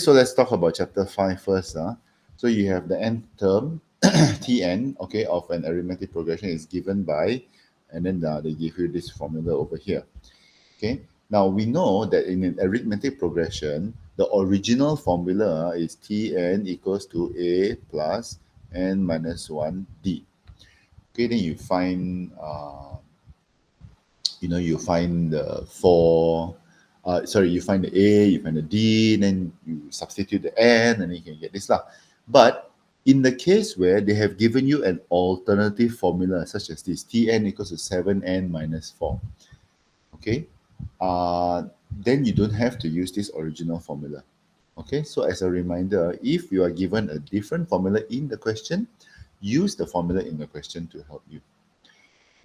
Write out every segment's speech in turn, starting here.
so let's talk about chapter 5 first. So you have the nth term, Tn, okay, of an arithmetic progression is given by, and then they give you this formula over here. Okay, now we know that in an arithmetic progression, the original formula is Tn equals to A plus n minus 1 d. Okay, then you find, you find the you find the A, you find the D, then you substitute the N, and then you can get this lah. But in the case where they have given you an alternative formula, such as this, Tn equals to 7n minus 4, okay, then you don't have to use this original formula. Okay, so as a reminder, if you are given a different formula in the question, use the formula in the question to help you.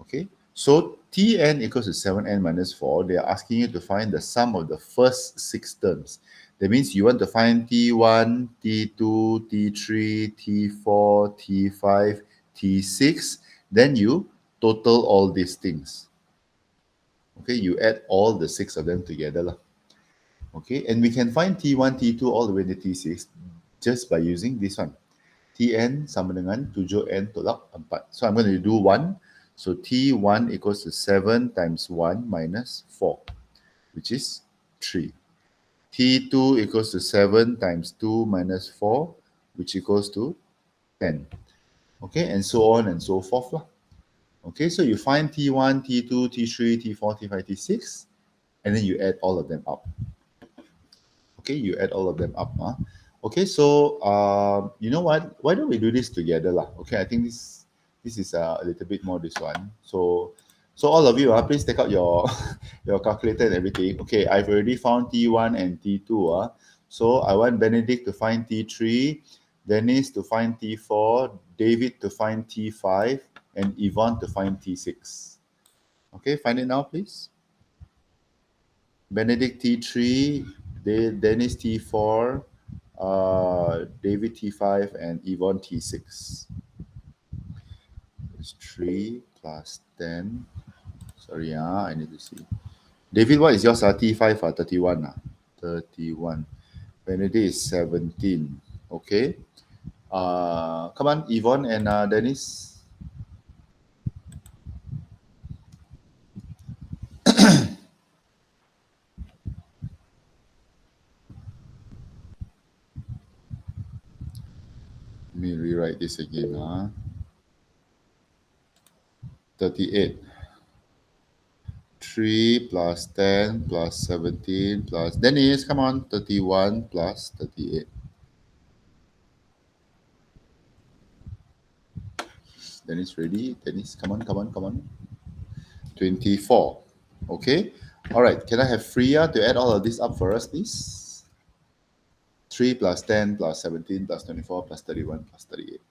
Okay, so Tn equals to 7n minus 4, they are asking you to find the sum of the first 6 terms. That means you want to find T1, T2, T3, T4, T5, T6, then you total all these things. Okay, you add all the 6 of them together lah. Okay, and we can find T1, T2 all the way to T6 just by using this one. Tn sama dengan 7n tolak 4. So I'm going to do 1. So T1 equals to 7 times 1 minus 4, which is 3. T2 equals to 7 times 2 minus 4, which equals to 10. Okay, and so on and so forth lah. Okay, so you find T1, T2, T3, T4, T5, T6, and then you add all of them up. Okay, you add all of them up. Okay, so you know what? Why don't we do this together lah? Okay, I think this is a little bit more this one. So all of you, please take out your your calculator and everything. Okay, I've already found T1 and T2. So I want Benedict to find T3, Dennis to find T4, David to find T5, and Yvonne to find T6. Okay, find it now, please. Benedict T3, Dennis T4, David T5, and Yvonne T6. It's 3 plus 10. Sorry, I need to see. David, what is yours? T5 or 31? 31. Benedict is 17. Okay. Come on, Yvonne and Dennis. Let me rewrite this again. 38. 3 plus 10 plus 17 plus... Dennis, come on. 31 plus 38. Dennis ready? Dennis, come on. 24. Okay. All right. Can I have Freya to add all of this up for us, please? 3 plus 10 plus 17 plus 24 plus 31 plus 38.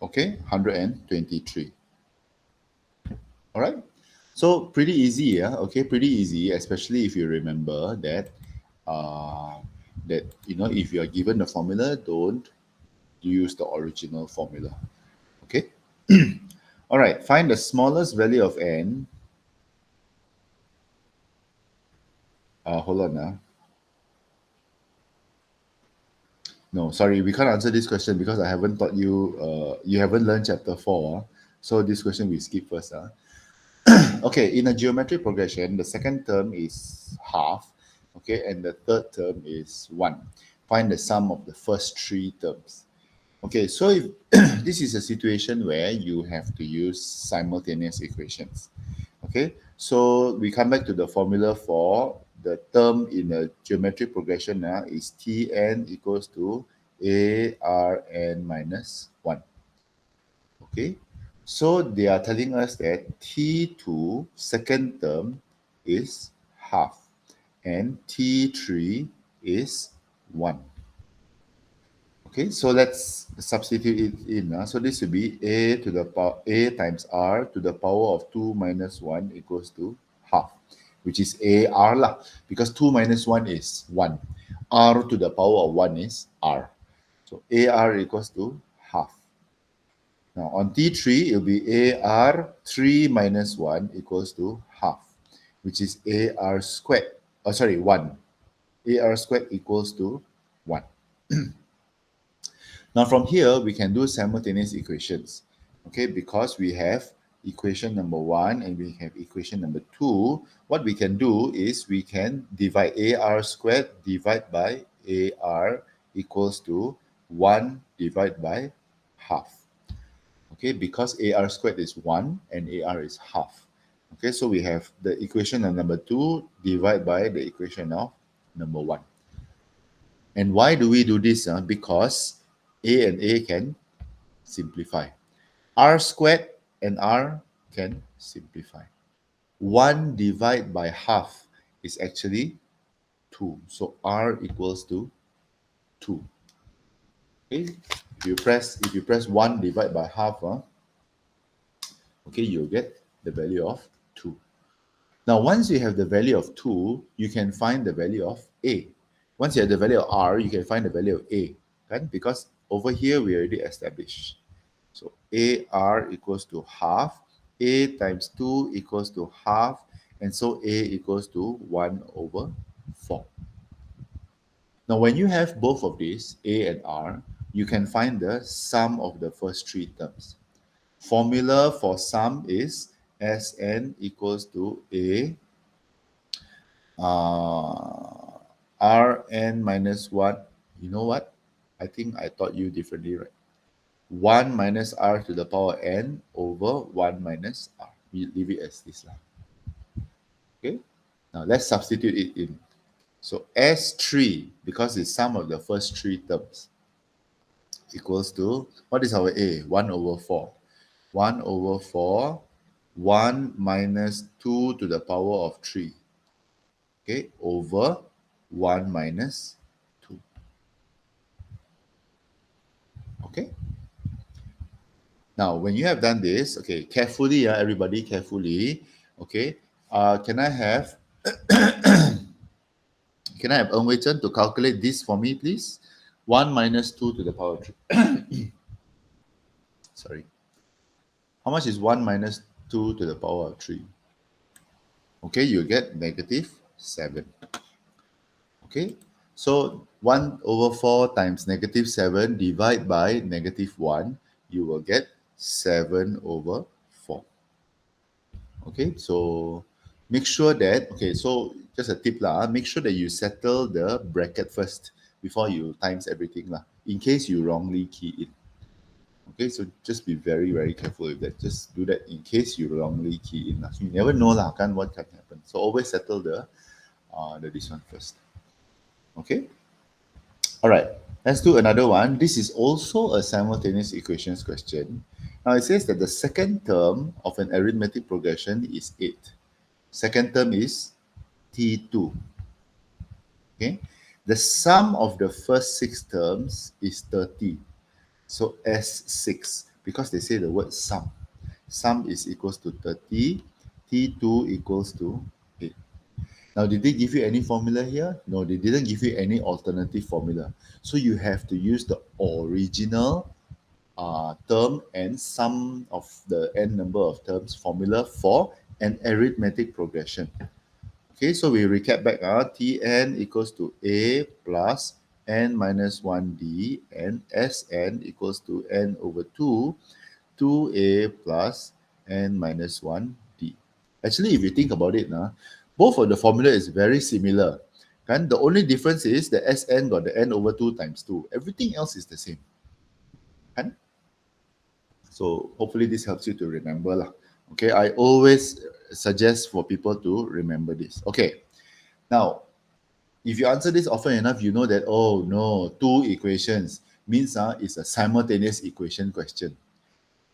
Okay, 123. All right. So pretty easy, yeah. Okay, pretty easy, especially if you remember that if you are given the formula, don't use the original formula. Okay. All right. Find the smallest value of n. Hold on. No, sorry, we can't answer this question because I haven't taught you. You haven't learned chapter 4. So this question we skip first. Okay, in a geometric progression, the second term is half, okay, and the third term is 1. Find the sum of the first 3 terms. Okay, so if this is a situation where you have to use simultaneous equations. Okay, so we come back to the formula for the term in a geometric progression now is Tn equals to Arn minus 1. Okay, so they are telling us that T2 second term is half and T3 is 1. Okay, so let's substitute it in. So this will be A times R to the power of 2 minus 1 equals to half, which is AR lah, because 2 minus 1 is 1. R to the power of 1 is R. So AR equals to half. Now on T3, it'll be AR 3 minus 1 equals to half, which is AR squared. Oh, sorry, 1. AR squared equals to 1. Now from here, we can do simultaneous equations, okay? Because we have equation number 1 and we have equation number 2. What we can do is we can divide AR squared divide by AR equals to 1 divided by half. Okay, because AR squared is 1 and AR is half. Okay, so we have the equation of number 2 divided by the equation of number 1. And why do we do this? Because A and A can simplify. R squared and R can simplify. 1 divided by half is actually 2. So R equals to 2. Okay, if you press 1 divided by half, okay, you'll get the value of 2. Now, once you have the value of 2, you can find the value of A. Once you have the value of R, you can find the value of A, right? Because over here, we already established. So AR equals to half, A times 2 equals to half, and so A equals to 1 over 4. Now, when you have both of these, A and R, you can find the sum of the first three terms. Formula for sum is Sn equals to A Rn minus 1. You know what? I think I taught you differently, right? 1 minus R to the power N over 1 minus R. We leave it as this. Okay? Now let's substitute it in. So S3, because it's sum of the first three terms, equals to, what is our A? 1 over 4. 1 over 4, 1 minus 2 to the power of 3. Okay, over 1 minus 2. Okay. Now, when you have done this, okay, carefully, everybody, carefully. Okay. Can I have Eng Wei Chen to calculate this for me, please? 1 minus 2 to the power of 3. Sorry. How much is 1 minus 2 to the power of 3? Okay, you get negative 7. Okay, so 1 over 4 times negative 7 divide by negative 1, you will get 7 over 4. Okay, so make sure that, okay, so just a tip lah, make sure that you settle the bracket first before you times everything lah, in case you wrongly key in. Okay, so just be very, very careful with that. Just do that in case you wrongly key in lah. You never know lah, what can happen. So always settle the this one first. Okay. All right, let's do another one. This is also a simultaneous equations question. Now it says that the second term of an arithmetic progression is 8. Second term is T2. Okay, the sum of the first 6 terms is 30. So S6, because they say the word sum. Sum is equals to 30. T2 equals to 8. Now, did they give you any formula here? No, they didn't give you any alternative formula. So you have to use the original term and sum of the n number of terms formula for an arithmetic progression. Okay, so we recap back. Tn equals to a plus n minus 1d and Sn equals to n over 2, 2a plus n minus 1d. Actually, if you think about it, both of the formula is very similar. And the only difference is the Sn got the n over 2 times 2. Everything else is the same. And so hopefully this helps you to remember lah. Okay, I always suggest for people to remember this. Okay, now if you answer this often enough, you know that, oh no, 2 equations means it's a simultaneous equation question.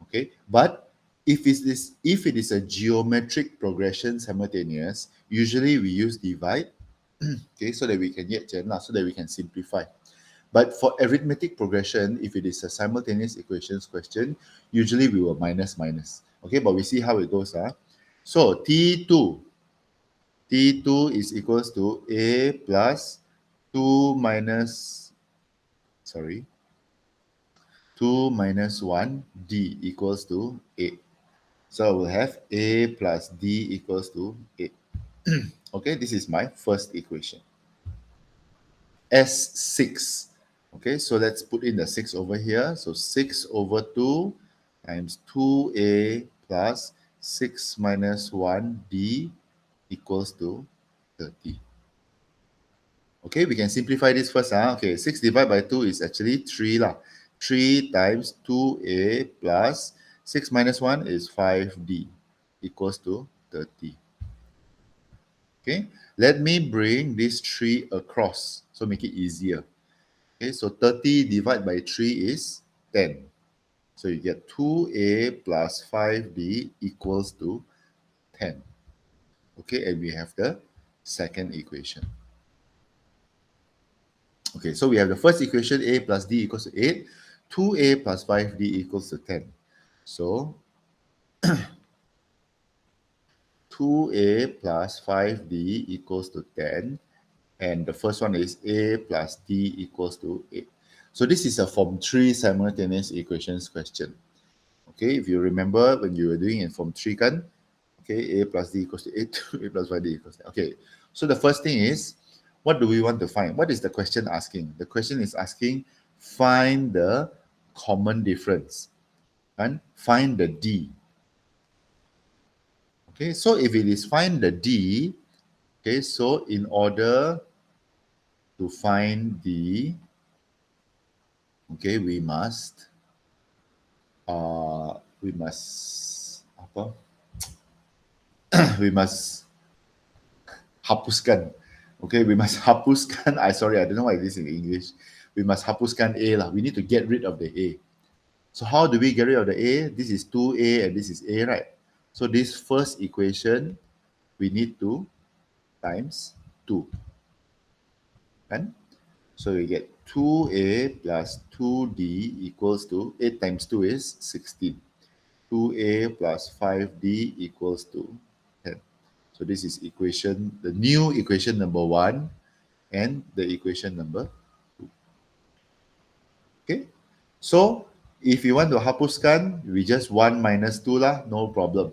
Okay, but if it is a geometric progression simultaneous, usually we use divide, okay, so that we can get so that we can simplify. But for arithmetic progression, if it is a simultaneous equations question, usually we will minus. Okay, but we see how it goes. So T2 is equals to A plus 2 minus, sorry, 2 minus 1 d equals to 8. So I will have a plus d equals to 8. Okay, this is my first equation. S6. Okay, so let's put in the 6 over here. So 6 over 2 times 2a plus 6 minus 1d equals to 30. Okay, we can simplify this first. Okay, 6 divided by 2 is actually 3 lah. 3 times 2a plus 6 minus 1 is 5d equals to 30. Okay, let me bring this 3 across, so make it easier. Okay, so 30 divided by 3 is 10. So you get 2a plus 5d equals to 10. Okay, and we have the second equation. Okay, so we have the first equation, a plus d equals to 8. 2a plus 5d equals to 10. So 2a plus 5d equals to 10. And the first one is a plus d equals to 8. So this is a Form 3 simultaneous equations question. Okay, if you remember when you were doing in Form 3 kan, okay, a plus d equals to 8, a plus 5d equals to 8. Okay, so the first thing is, what do we want to find? What is the question asking? The question is asking, find the common difference and find the d. Okay, so if it is find the d, okay, so in order to find d, okay, we must apa? we must hapuskan. Okay, we must hapuskan. I don't know why this is in English. We must hapuskan a lah. We need to get rid of the a. So how do we get rid of the a? This is 2a and this is a, right? So this first equation, we need to times 2. Kan? So we get 2a plus 2d equals to 8 times 2 is 16. 2a plus 5d equals to 10. So this is equation, the new equation number 1 and the equation number 2. Okay. So if you want to hapuskan, we just 1 minus 2 lah, no problem.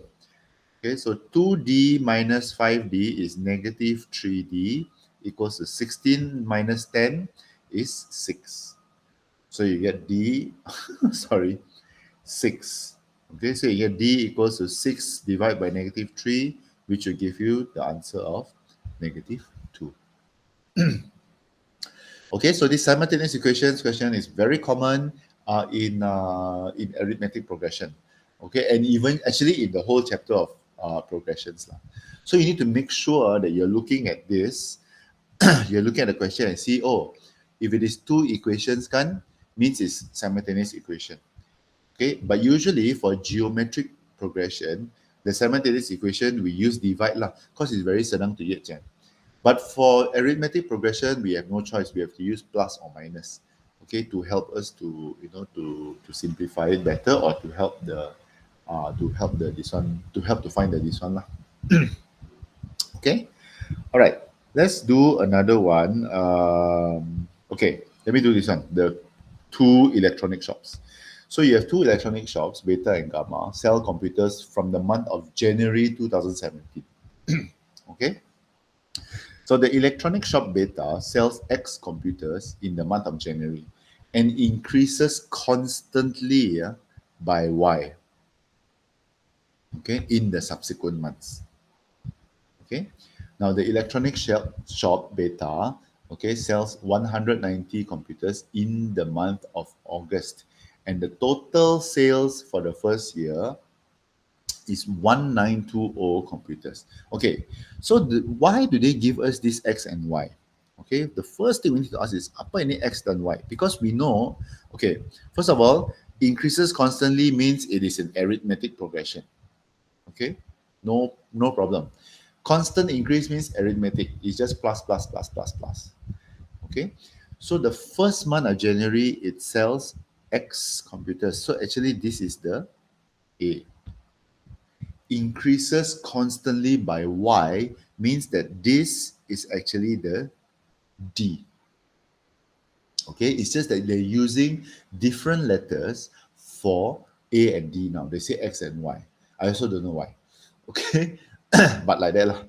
Okay, so 2d minus 5d is negative 3d equals to 16 minus 10 is 6. So you get d, sorry, 6. Okay, so you get d equals to 6 divided by negative 3, which will give you the answer of negative 2. Okay, so this simultaneous equations question is very common in arithmetic progression. Okay, and even actually in the whole chapter of progressions. So you need to make sure that you're looking at this, you're looking at the question and see, oh, if it is 2 equations, means it's simultaneous equation. Okay, but usually for geometric progression, the simultaneous equation we use divide lah, because it's very senang to get. But for arithmetic progression, we have no choice. We have to use plus or minus, okay, to help us to to simplify it better, or to help the this one, to help to find the this one lah. Okay, all right. Let's do another one. Okay, let me do this one. The 2 electronic shops. So you have 2 electronic shops, Beta and Gamma, sell computers from the month of January 2017. Okay. So the electronic shop Beta sells X computers in the month of January and increases constantly by Y, okay, in the subsequent months. Okay. Now the electronic shop Beta, okay, sells 190 computers in the month of August, and the total sales for the first year is 1920 computers. Okay, so why do they give us this X and Y? Okay, the first thing we need to ask is apa ini X dan Y? Because we know, okay, first of all, increases constantly means it is an arithmetic progression. Okay, no problem. Constant increase means arithmetic. It's just plus, plus, plus, plus, plus. Okay, so the first month of January, it sells X computers. So actually, this is the A. Increases constantly by Y means that this is actually the D. Okay, it's just that they're using different letters for A and D now. They say X and Y. I also don't know why. Okay, but like that lah.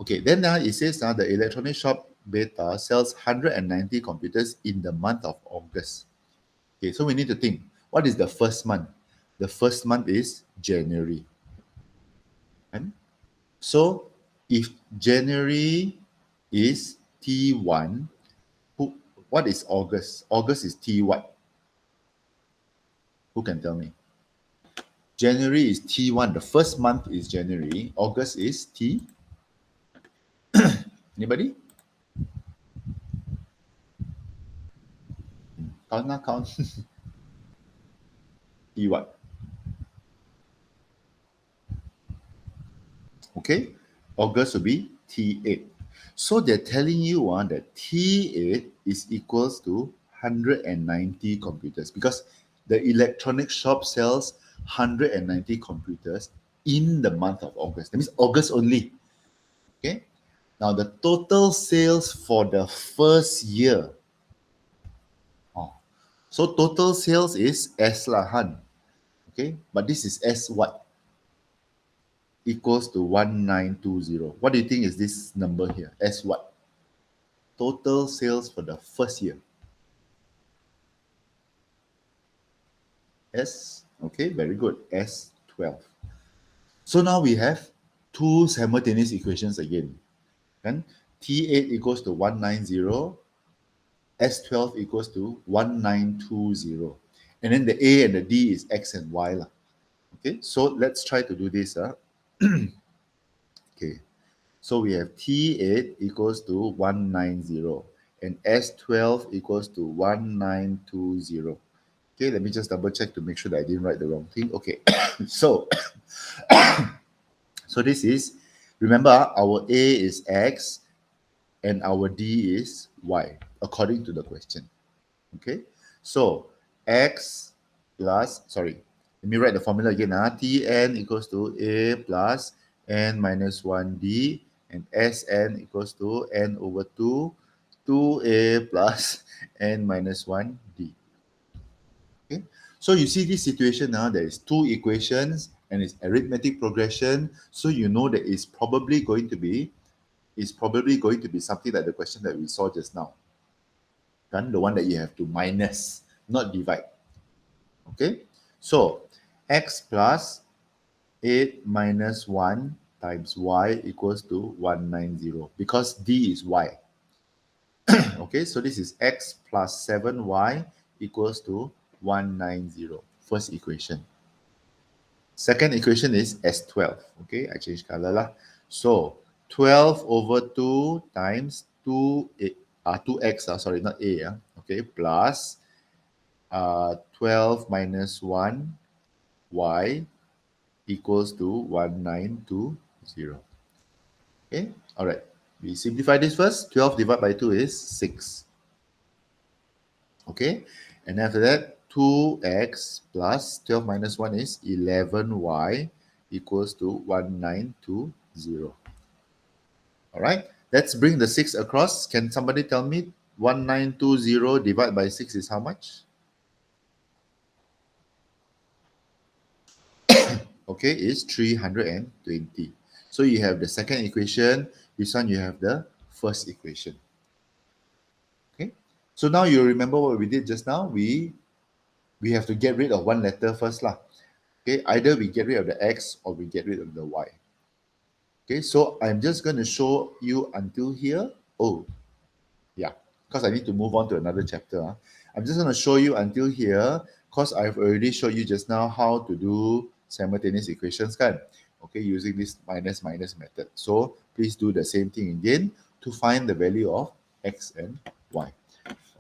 Okay, then now it says now the electronic shop beta sells 190 computers in the month of August. Okay, so we need to think, what is the first month? The first month is January. And so if January is T1, what is August? August is T what? Who can tell me? January is T1. The first month is January. August is T. Anybody? Count now, count. T what? Okay. August will be T8. So they're telling you that T8 is equals to 190 computers because the electronic shop sells 190 computers in the month of August. That means August only. Okay. Now the total sales for the first year. Oh, so total sales is S lah Han. Okay, but this is S what? Equals to 1920. What do you think is this number here? S what? Total sales for the first year. S, okay, very good. S12. So now we have two simultaneous equations again. And T8 equals to 190, S12 equals to 1920. And then the A and the D is X and Y lah. Okay, so let's try to do this. Okay, so we have T8 equals to 190 and S12 equals to 1920. Okay, let me just double check to make sure that I didn't write the wrong thing. Okay, so so this is, remember our A is X and our D is Y according to the question. Okay, so X plus, sorry, let me write the formula again. Tn equals to A plus n minus 1d and Sn equals to n over 2, 2A plus n minus 1d. Okay, so you see this situation now, there is two equations and it's arithmetic progression. So you know that it's probably going to be something like the question that we saw just now. Kan? The one that you have to minus, not divide. Okay, so x plus 8 minus 1 times y equals to 190 because d is y. Okay, so this is x plus 7y equals to 190. First equation. Second equation is S12. Okay, I change color lah. So 12 over 2 times 2x, sorry, not a, okay, plus 12 minus 1 y equals to 1920. Okay, all right. We simplify this first. 12 divided by 2 is 6. Okay, and after that, 2x plus 12 minus 1 is 11y equals to 1920. All right, let's bring the 6 across. Can somebody tell me 1920 divided by 6 is how much? Okay, is 320. So you have the second equation. This one you have the first equation. Okay, so now you remember what we did just now. We have to get rid of one letter first lah. Okay, either we get rid of the x or we get rid of the y. Okay, so I'm just going to show you until here. Oh, yeah, because I need to move on to another chapter. I'm just going to show you until here because I've already showed you just now how to do simultaneous equations, kan? Okay, using this minus method. So please do the same thing again to find the value of x and y.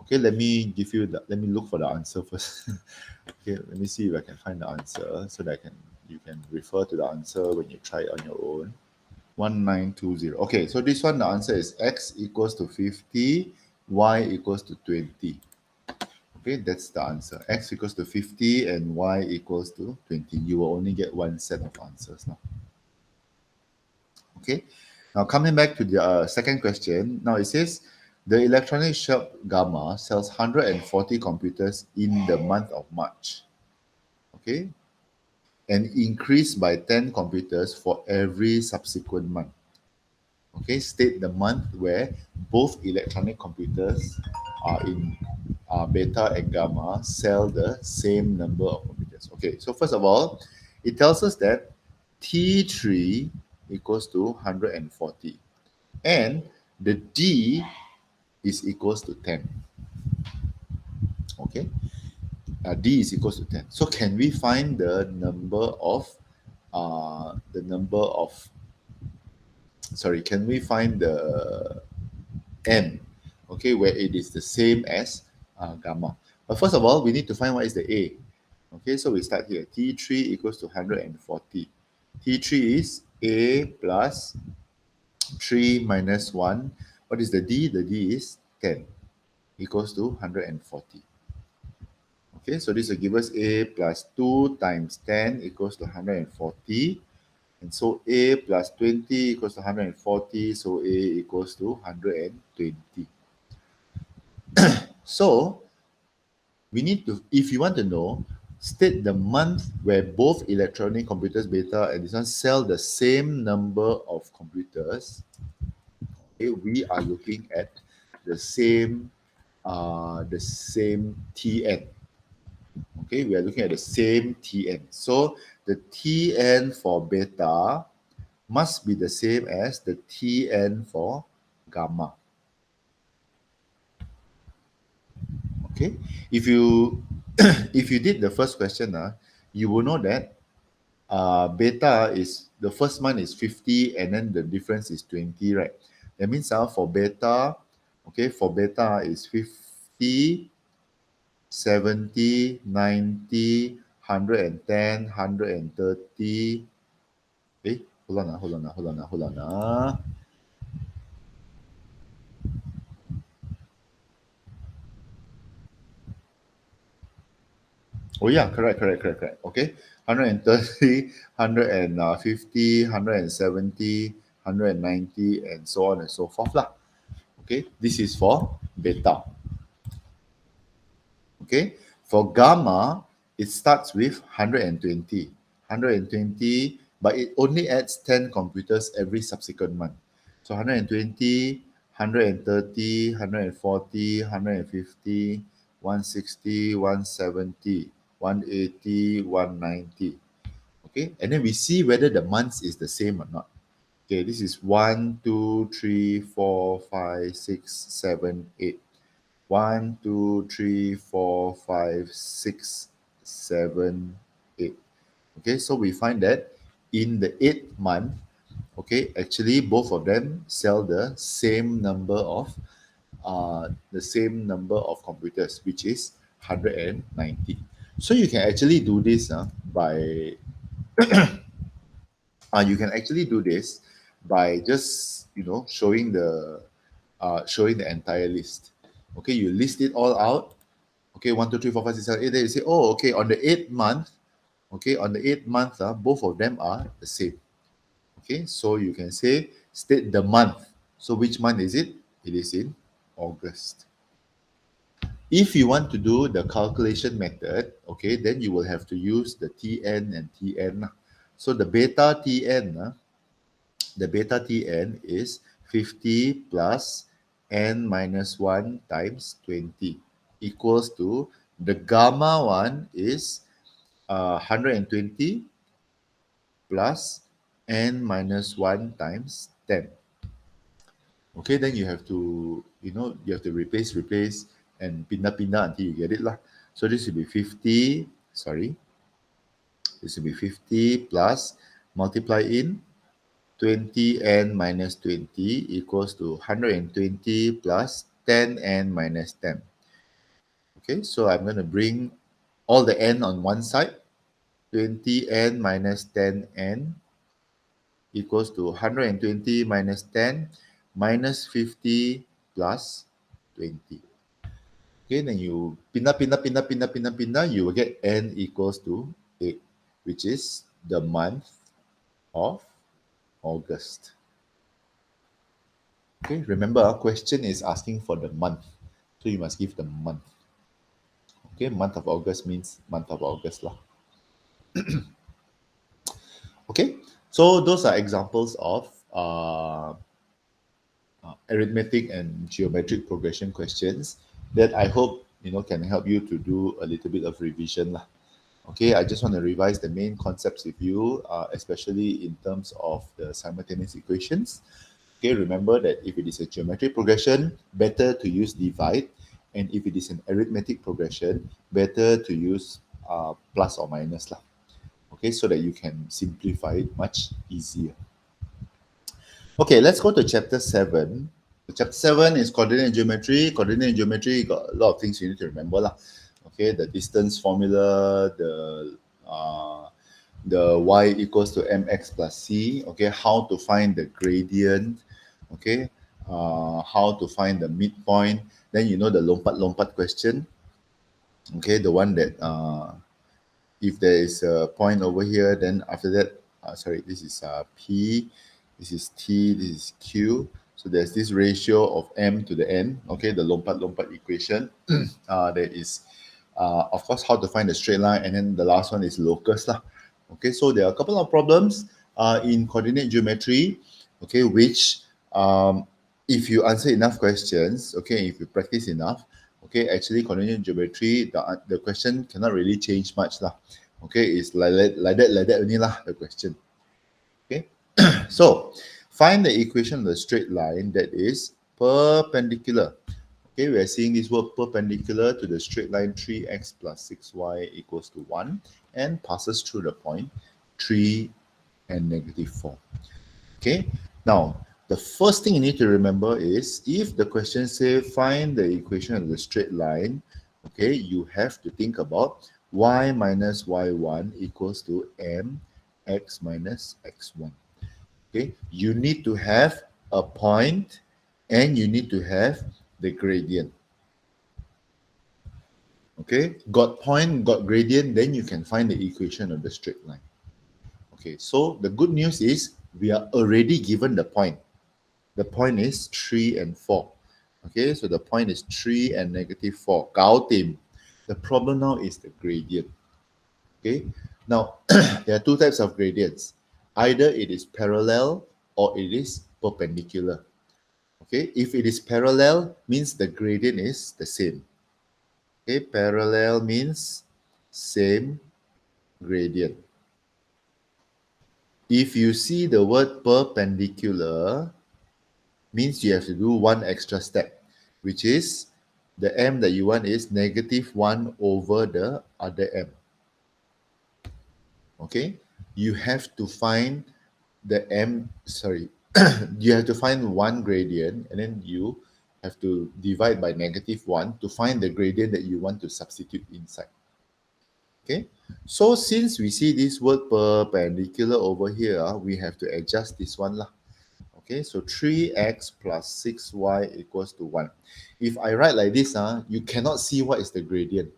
Okay, let me look for the answer first. Okay, let me see if I can find the answer so that you can refer to the answer when you try it on your own. 1920. Okay, so this one, the answer is x equals to 50, y equals to 20. Okay, that's the answer. X equals to 50 and y equals to 20. You will only get one set of answers now. Okay, now coming back to the second question. Now it says, The electronic shop Gamma sells 140 computers in the month of March. Okay, and increased by 10 computers for every subsequent month. Okay, state the month where both electronic computers are in beta and gamma sell the same number of computers. Okay, so first of all, it tells us that T3 equals to 140 and the D is equals to 10. Okay, D is equals to 10. So can we find the number of sorry, can we find the n, okay, where it is the same as gamma. But first of all, we need to find what is the a. Okay, so we start here. T3 equals to 140. T3 is a plus 3 minus 1. What is the d? The d is 10 equals to 140. Okay, so this will give us a plus 2 times 10 equals to 140. And so a plus 20 equals to 140. So a equals to 120. So we need to, if you want to know, state the month where both electronic computers beta and this one sell the same number of computers. Okay, we are looking at the same TN. Okay, we are looking at the same TN. So the TN for beta must be the same as the TN for gamma. Okay, if you if you did the first question, you will know that beta is the first month is 50 and then the difference is 20, right? That means for beta, okay, for beta is 50, 70, 90, 110, 130. Hold on, hold on. Oh yeah, correct. Okay, 130, 150, 170, 190, and so on and so forth lah. Okay, this is for beta. Okay, for gamma, it starts with 120. 120, but it only adds 10 computers every subsequent month. So 120, 130, 140, 150, 160, 170, 180, 190. Okay, and then we see whether the months is the same or not. Okay, this is 1, 2, 3, 4, 5, 6, 7, 8. 1, 2, 3, 4, 5, 6, 7, 8. Okay, so we find that in the 8th month, okay, actually both of them sell the same number of computers, which is 190. So you can actually do this by you can actually do this by just showing the entire list. Okay, you list it all out. Okay, 1, 2, 3, 4, 5, 6, 7, 8. Then you say, oh, okay, on the 8th month, okay, on the 8th month, both of them are the same. Okay, so you can say, state the month. So which month is it? It is in August. If you want to do the calculation method, okay, then you will have to use the Tn and Tn. So the beta Tn, is 50 plus n minus 1 times 20 equals to the gamma one is 120 plus n minus 1 times 10. Okay, then you have to, replace and pindah until you get it lah. So this will be 50, this will be 50 plus multiply in 20n minus 20 equals to 120 plus 10n minus 10. Okay, so I'm going to bring all the n on one side. 20n minus 10n equals to 120 minus 10 minus 50 plus 20. Okay, then you pindah, you will get n equals to 8, which is the month of August. Okay, remember our question is asking for the month. So you must give the month. Okay, month of August means month of August lah. Okay, so those are examples of arithmetic and geometric progression questions that I hope can help you to do a little bit of revision lah. Okay, I just want to revise the main concepts with you, especially in terms of the simultaneous equations. Okay, remember that if it is a geometric progression, better to use divide, and if it is an arithmetic progression, better to use plus or minus lah. Okay, so that you can simplify it much easier. Okay, let's go to chapter 7. Chapter 7 is coordinate geometry. Coordinate geometry got a lot of things you need to remember lah. Okay, the distance formula, the y equals to mx plus c. Okay, how to find the gradient. Okay, how to find the midpoint. Then you know the lompat question. Okay, the one that if there is a point over here, then after that, sorry, this is P, this is T, this is Q. So there's this ratio of M to the N, okay, the lompat equation. There is, of course, how to find the straight line, and then the last one is locus lah. Okay, so there are a couple of problems in coordinate geometry, okay, which if you answer enough questions, okay, if you practice enough, okay, actually coordinate geometry, the question cannot really change much lah. Okay, it's like that only lah, the question. Okay, so find the equation of the straight line that is perpendicular. Okay, we are seeing this word perpendicular to the straight line 3x plus 6y equals to 1 and passes through the point 3 and negative 4. Okay, now the first thing you need to remember is if the question say find the equation of the straight line, okay, you have to think about y minus y1 equals to mx minus x1. Okay, you need to have a point and you need to have the gradient. Okay, got point, got gradient, then you can find the equation of the straight line. Okay, so the good news is we are already given the point. The point is 3 and 4. Okay, so the point is 3 and negative 4. Gao tim. The problem now is the gradient. Okay, now there are two types of gradients. Either it is parallel or it is perpendicular. Okay, if it is parallel, means the gradient is the same. Okay, parallel means same gradient. If you see the word perpendicular, means you have to do one extra step, which is the m that you want is negative 1 over the other m. Okay, you have to find the m, sorry, you have to find one gradient and then you have to divide by negative 1 to find the gradient that you want to substitute inside. Okay, so since we see this word perpendicular over here, we have to adjust this one lah. Okay, so 3x plus 6y equals to 1. If I write like this, you cannot see what is the gradient.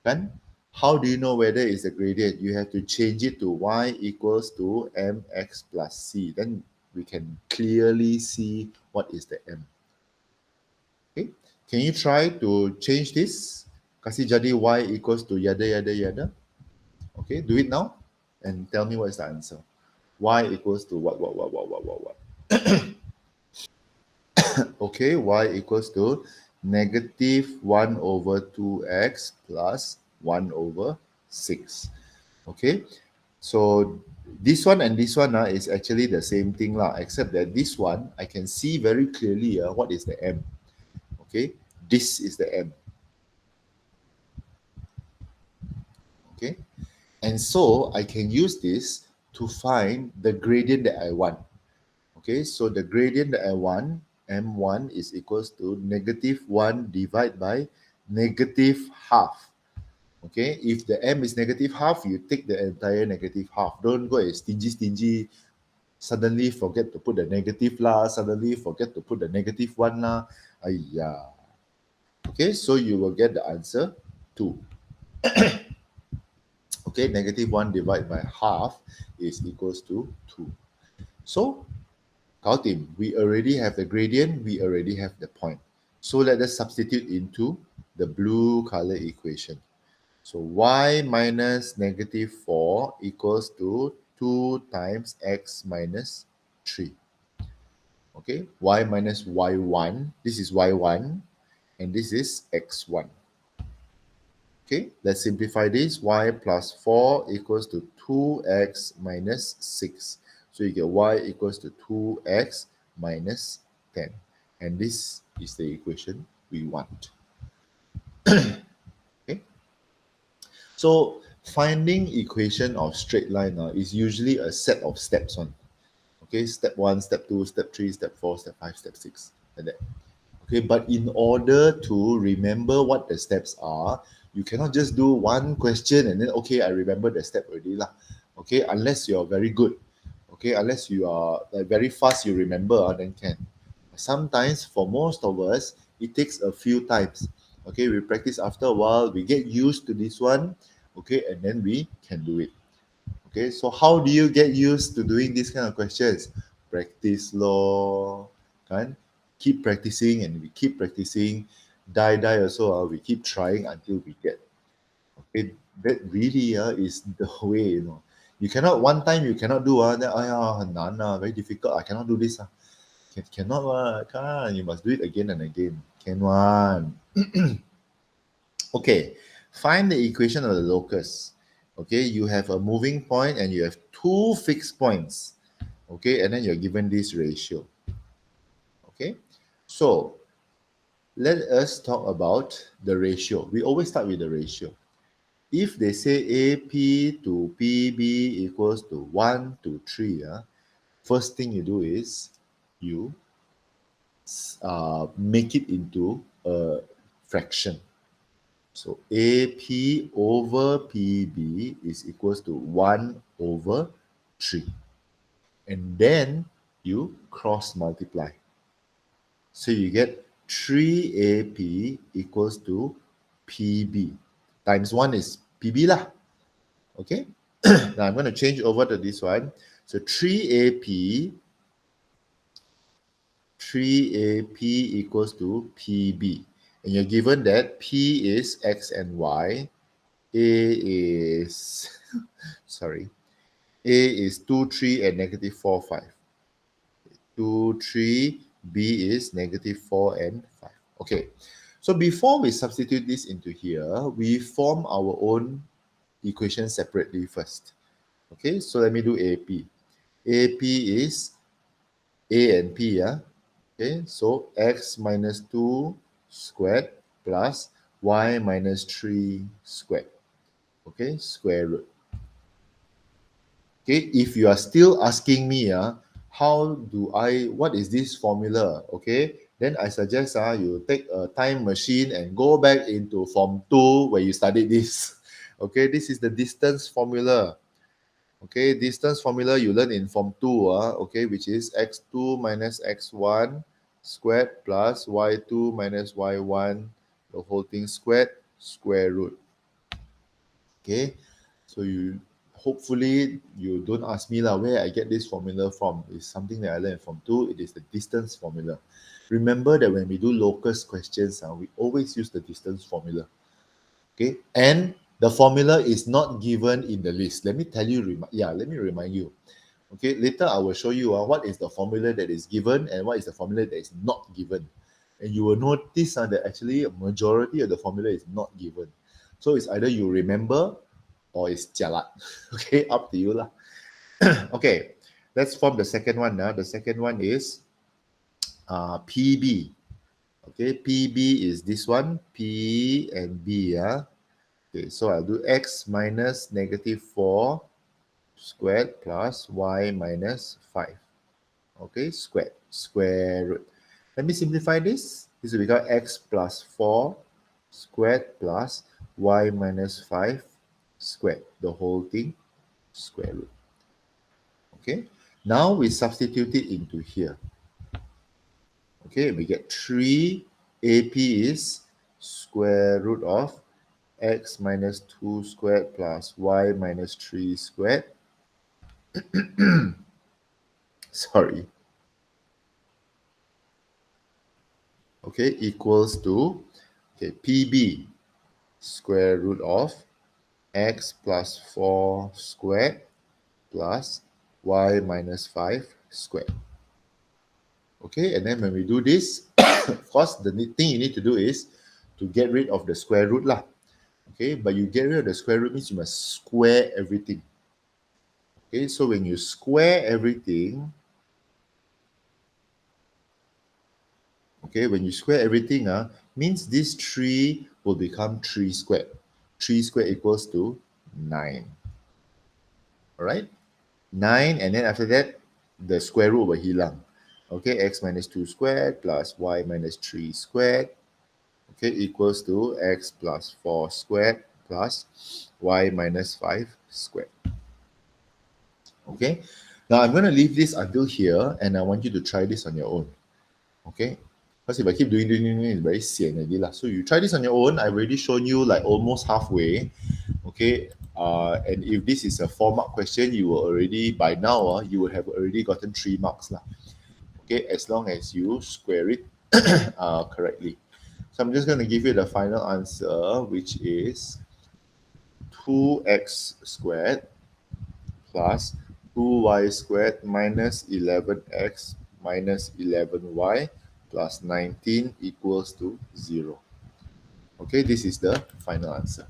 Kan? How do you know whether it's a gradient? You have to change it to y equals to mx plus c. Then we can clearly see what is the m. Okay, can you try to change this? Kasih jadi y equals to yada yada yada. Okay, do it now and tell me what is the answer. Y equals to what. Okay, y equals to negative 1 over 2x plus 1 over 6. Okay, so this one and this one is actually the same thing lah, except that this one I can see very clearly what is the m. Okay, this is the m. Okay, and so I can use this to find the gradient that I want. Okay, so the gradient that I want, m1 is equals to negative 1 divided by negative half. Okay, if the m is negative half, you take the entire negative half. Don't go stingy, suddenly forget to put the negative lah, suddenly forget to put the negative 1 lah. Ayya. Okay, so you will get the answer 2. Okay, negative 1 divided by half is equals to 2. So Kautim, we already have the gradient, we already have the point. So let us substitute into the blue color equation. So y minus negative 4 equals to 2 times x minus 3. Okay, y minus y1, this is y1, and this is x1. Okay, let's simplify this. Y plus 4 equals to 2x minus 6. So you get y equals to 2x minus 10. And this is the equation we want. Okay, so finding equation of straight line is usually a set of steps one. Okay, step 1, step 2, step 3, step 4, step 5, step 6, like that. Okay, but in order to remember what the steps are, you cannot just do one question and then, okay, I remember the step already lah. Okay, unless you're very good. Okay, unless you are like very fast, you remember, then can. Sometimes for most of us, it takes a few times. Okay, we practice after a while, we get used to this one. Okay, and then we can do it. Okay, so how do you get used to doing these kind of questions? Practice law, kan? Keep practicing and we keep practicing. Die also, we keep trying until we get. Okay, that really is the way, you know. You cannot, one time you cannot do, then, very difficult, I cannot do this. Cannot, you must do it again and again. Can one. Okay, find the equation of the locus. Okay, you have a moving point and you have two fixed points. Okay, and then you're given this ratio. Okay, so let us talk about the ratio. We always start with the ratio. If they say AP to PB equals to 1 to 3, first thing you do is you make it into a fraction. So AP over PB is equals to 1 over 3. And then you cross multiply. So you get 3AP equals to PB. Times 1 is PB lah. Okay? Now I'm going to change over to this one. So 3AP equals to PB. And you're given that P is X and Y. A is, sorry, A is 2, 3 and negative 4, 5. 2, 3, B is negative 4 and 5. Okay, so before we substitute this into here, we form our own equation separately first. Okay, so let me do AP. AP is A and P, okay, so X minus 2 squared plus Y minus 3 squared. Okay, square root. Okay, if you are still asking me, what is this formula? Okay, then I suggest you take a time machine and go back into Form 2 where you studied this. Okay, this is the distance formula. Okay, distance formula you learn in Form 2, okay, which is x2 minus x1 squared plus y2 minus y1, the whole thing squared, square root. Okay, so you hopefully you don't ask me where I get this formula from. It's something that I learned from 2. It is the distance formula. Remember that when we do locus questions, we always use the distance formula. Okay, and the formula is not given in the list. Let me tell you, let me remind you. Okay, later I will show you what is the formula that is given and what is the formula that is not given. And you will notice that actually a majority of the formula is not given. So it's either you remember or it's jalat. Okay, up to you lah. Okay, let's form the second one. The second one is PB. Okay, PB is this one, P and B. Okay, so I'll do x minus negative 4 squared plus y minus 5. Okay, squared, square root. Let me simplify this. This will become x plus 4 squared plus y minus 5 squared. The whole thing, square root. Okay, now we substitute it into here. Okay, we get 3 AP is square root of x minus 2 squared plus y minus 3 squared. Sorry. okay, equals to, okay, PB, square root of x plus 4 squared plus y minus 5 squared. Okay, and then when we do this, of course, the thing you need to do is to get rid of the square root lah. Okay, but you get rid of the square root means you must square everything. Okay, so when you square everything, okay, when you square everything, means this 3 will become 3 squared. 3 squared equals to 9. All right, 9, and then after that, the square root will hilang. Okay, x minus 2 squared plus y minus 3 squared, okay, equals to x plus 4 squared plus y minus 5 squared. Okay, now I'm going to leave this until here, and I want you to try this on your own. Okay, because if I keep doing, it's very sian already lah. So you try this on your own. I've already shown you like almost halfway. Okay, and if this is a 4-mark question, you will already, by now, you will have already gotten 3 marks lah. Okay, as long as you square it correctly. So I'm just going to give you the final answer, which is 2x squared plus 2y squared minus 11x minus 11y plus 19 equals to 0. Okay, this is the final answer.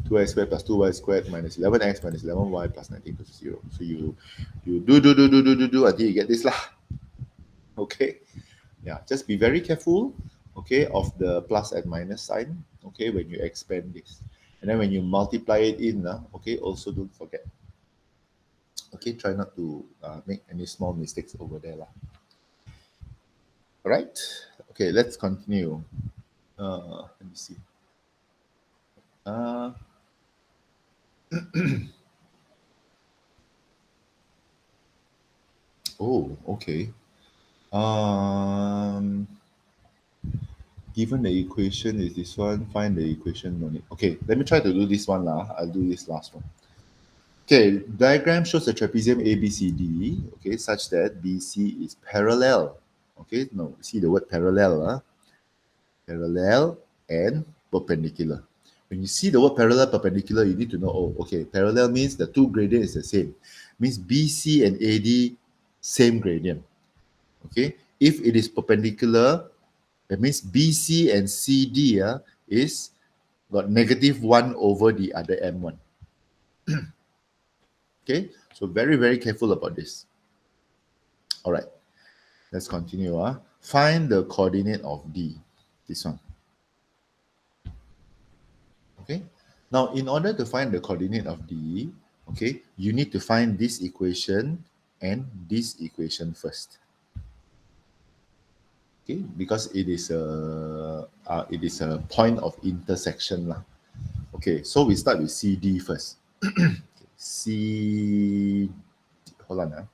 2x squared plus 2y squared minus 11x minus 11y plus 19 equals to 0. So you do until you get this lah. Okay, yeah, just be very careful, okay, of the plus and minus sign, okay, when you expand this. And then when you multiply it in, okay, also don't forget. Okay, try not to make any small mistakes over there lah. All right, okay, let's continue. Let me see. Oh, okay. Given the equation is this one, find the equation on it. Okay, let me try to do this one lah. I'll do this last one. Okay, diagram shows a trapezium ABCD, okay, such that BC is parallel. Okay, no, see the word parallel, parallel and perpendicular. When you see the word parallel, perpendicular, you need to know, oh, okay, parallel means the two gradient is the same. Means BC and AD, same gradient. Okay, if it is perpendicular, that means BC and CD is got -1 over the other M1. Okay, so very, very careful about this. All right, let's continue. Find the coordinate of D, this one. Okay, now in order to find the coordinate of D, okay, you need to find this equation and this equation first. Okay, because it is a point of intersection lah. Okay, so we start with CD first. C, hold on.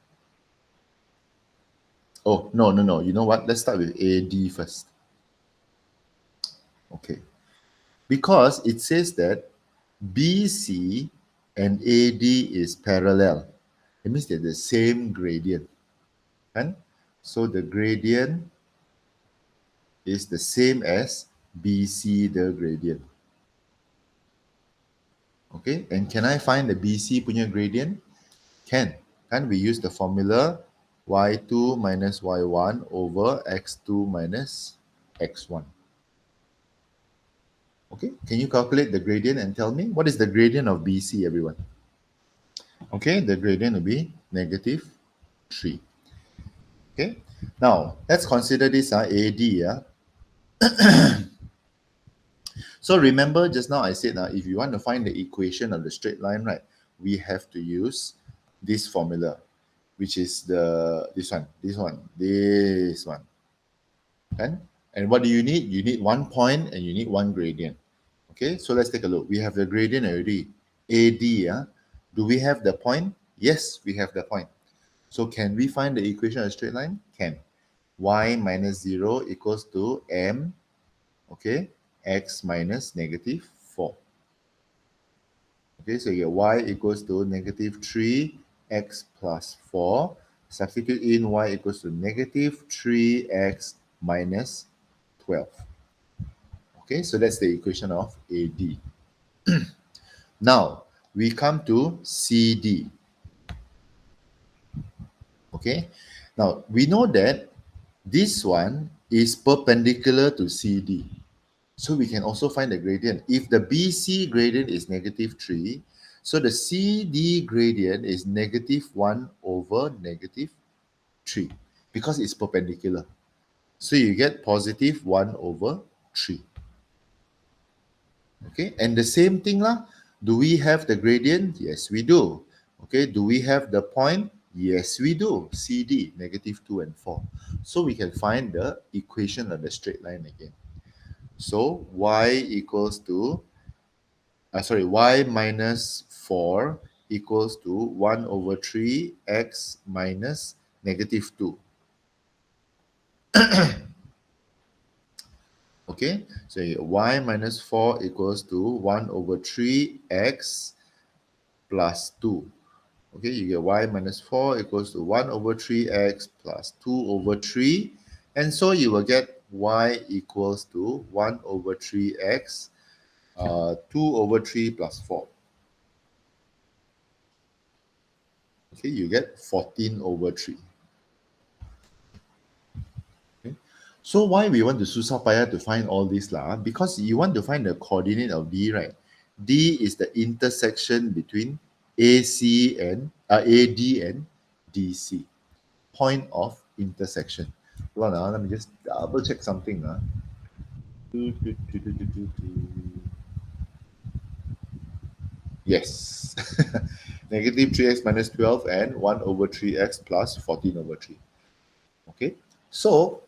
Oh, no. You know what? Let's start with AD first. Okay. Because it says that BC and AD is parallel. It means they're the same gradient. And so the gradient is the same as BC, the gradient. Okay, and can I find the BC punya gradient? Can. Can we use the formula y2 minus y1 over x2 minus x1? Okay, can you calculate the gradient and tell me what is the gradient of BC, everyone? Okay, the gradient will be -3. Okay, now let's consider this AD. So remember just now I said if you want to find the equation of the straight line, right, we have to use this formula, which is this one. Okay? And what do you need? You need 1 point and you need 1 gradient. Okay, so let's take a look. We have the gradient already, AD. Do we have the point? Yes, we have the point. So can we find the equation of a straight line? Can. Y minus 0 equals to m, okay, x minus -4. Okay, so you get y equals to -3, x plus 4. Substitute in y equals to -3x minus 12. Okay, so that's the equation of AD. Now, we come to CD. Okay, now we know that this one is perpendicular to CD. So we can also find the gradient. If the BC gradient is negative 3, so the CD gradient is negative 1 over negative 3 because it's perpendicular. So you get positive 1 over 3. Okay, and the same thing lah. Do we have the gradient? Yes, we do. Okay, do we have the point? Yes, we do. CD, negative 2 and 4. So we can find the equation of the straight line again. So y equals to, y minus 4 equals to 1 over 3 x minus negative 2. Okay, so y minus 4 equals to 1 over 3 x plus 2. Okay, you get y minus 4 equals to 1 over 3x plus 2 over 3. And so you will get y equals to 1 over 3x, 2 over 3 plus 4. Okay, you get 14 over 3. Okay. So why we want to susah payah to find all this lah? Because you want to find the coordinate of D, right? D is the intersection between AC and AD and DC. Point of intersection. Hold on, let me just double check something. Yes. Negative 3x minus 12 and 1 over 3x plus 14 over 3. Okay. So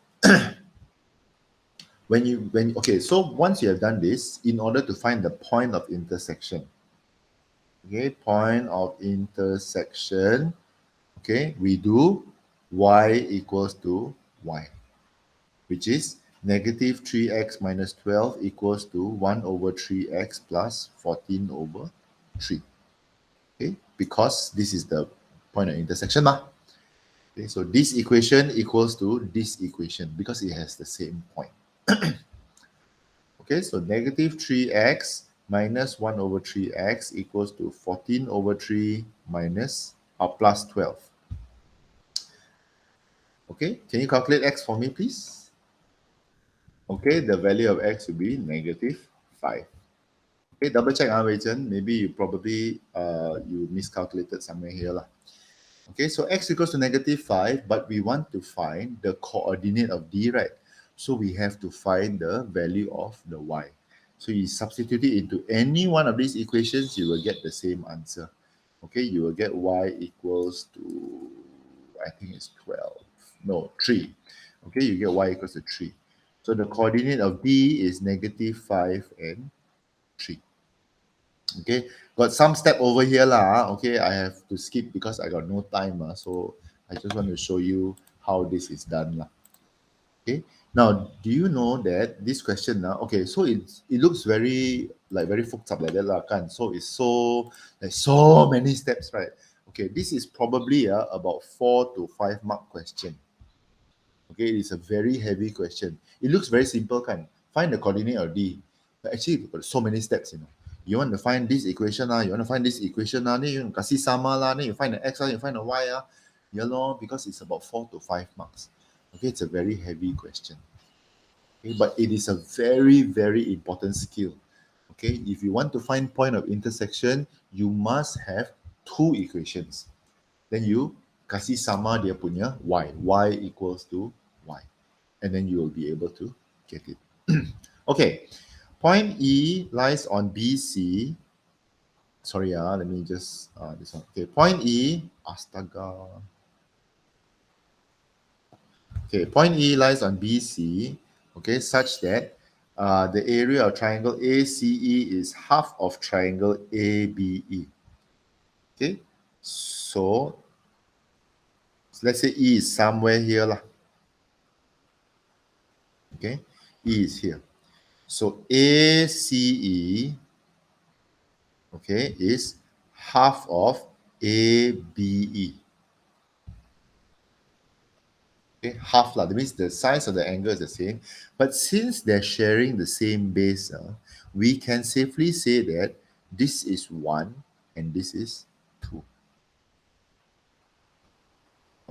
so once you have done this, in order to find the point of intersection, okay, point of intersection, okay, we do y equals to y, which is negative 3x minus 12 equals to 1 over 3x plus 14 over 3. Okay, because this is the point of intersection. Okay, so this equation equals to this equation because it has the same point. Okay, so negative 3x minus 1 over 3x equals to 14 over 3 minus plus 12. Okay, can you calculate x for me, please? Okay, the value of x will be negative 5. Okay, double check, Wei Chen. Maybe you probably you miscalculated somewhere here lah. Okay, so x equals to negative 5, but we want to find the coordinate of D, right? So we have to find the value of the y. So you substitute it into any one of these equations, you will get the same answer. Okay, you will get y equals to, I think it's 12. No, 3. Okay, you get y equals to 3. So the coordinate of D is negative 5 and 3. Okay, got some step over here lah. Okay, I have to skip because I got no time. So I just want to show you how this is done lah. Okay, now do you know that this question now? Okay, so it looks very very fucked up like that lah, kan? So it's so like so many steps, right? Okay, this is probably about 4 to 5 mark question. Okay, it's a very heavy question. It looks very simple, kan? Find the coordinate of D. But actually, got so many steps, you know. You want to find this equation, you want to find this equation, then you kasi sama, then you find the x, you find the y. Yeah, because it's about 4 to 5 marks. Okay, it's a very heavy question. Okay, but it is a very, very important skill. Okay, if you want to find point of intersection, you must have 2 equations. Then you kasih sama dia punya y. Y equals to y. And then you will be able to get it. Okay, point E lies on BC. Sorry, let me just, this one. Okay, point E, astaga. Okay, point E lies on BC, okay, such that the area of triangle ACE is half of triangle ABE. Okay, so let's say E is somewhere here lah. Okay, E is here. So ACE, okay, is half of ABE. Okay, half lah. That means the size of the angle is the same. But since they're sharing the same base, we can safely say that this is 1 and this is 2.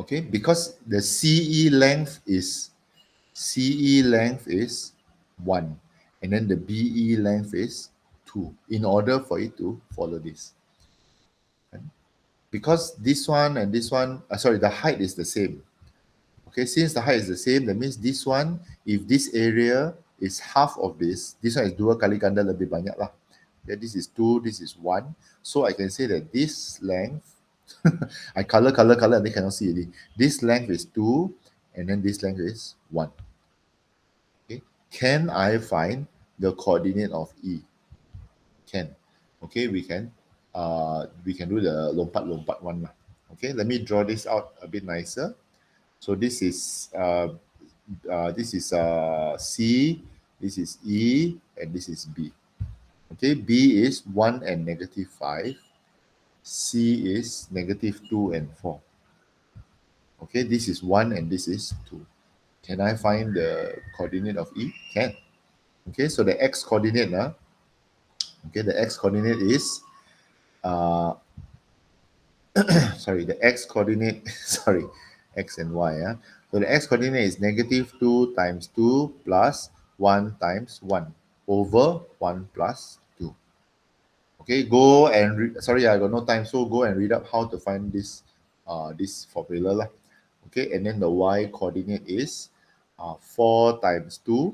Okay, because the CE length is 1 and then the BE length is 2 in order for it to follow this. Because this one and this one, sorry, the height is the same. Okay, since the height is the same, that means this one, if this area is half of this one is 2 kali ganda lebih banyak lah. Okay, this is 2, this is 1. So I can say that this length, I color, and they cannot see it. This length is 2, and then this length is 1. Okay, can I find the coordinate of E? Can. Okay, we can do the lompat one lah. Okay, let me draw this out a bit nicer. So this is C, this is E, and this is B. Okay, B is 1 and -5. C is -2 and 4. Okay, this is 1 and this is 2. Can I find the coordinate of E? Can. Okay, so the x coordinate okay, the x coordinate is sorry, the x coordinate sorry, x and y. So the x coordinate is -2 times 2 plus 1 times 1 over 1 plus 2. Okay, go and sorry, I got no time, so go and read up how to find this formula lah. Okay, and then the y coordinate is 4 times 2,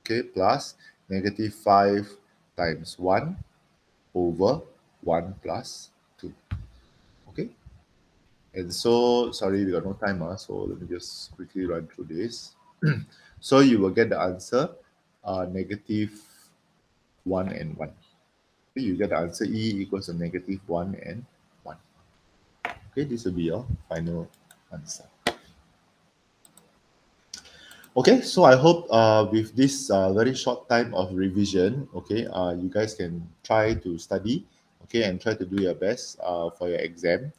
okay, plus -5 times 1 over 1 plus 2. Okay, and so sorry, we got no time, so let me just quickly run through this. So you will get the answer -1 and 1. Okay, you get the answer E equals to -1 and 1. Okay, this will be your final answer. Okay, so I hope with this very short time of revision, okay, you guys can try to study, okay, and try to do your best for your exam.